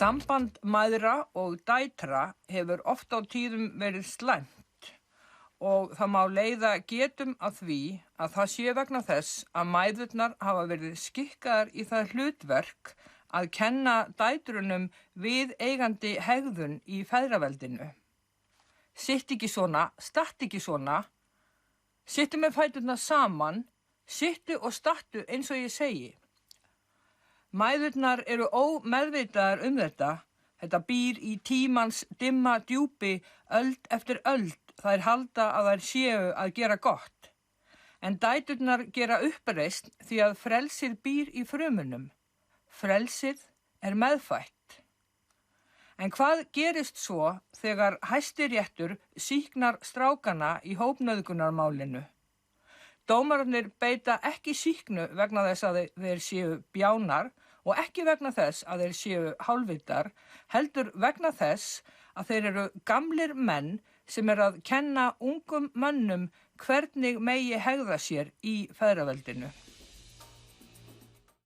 Samband mæðra og dætra hefur oft á tíðum verið slæmt og það má leiða getum að því að það sé vegna þess að mæðurnar hafa verið skikkaðar í það hlutverk að kenna dætrunum viðeigandi hegðun í feðraveldinu. Sitt ekki svona, statt ekki svona, sittu með fæturnar saman, sittu og stattu eins og ég segi. Mæðurnar eru ómeðvitaðar þetta býr í tímans dimma djúpi öld eftir öld, þær halda að þær séu að gera gott. En dæturnar gera uppreisn því að frelsið býr í frumunum. Frelsið er meðfætt. En hvað gerist svo þegar Hæstiréttur sýknar strákana í hópnauðgunarmálinu? Dómararnir beita ekki sýknu vegna þess að þeir séu bjánar og ekki vegna þess að þeir séu hálfvitar, heldur vegna þess að þeir eru gamlir menn sem að kenna ungum mönnum hvernig megi hegða sér í feðraveldinu.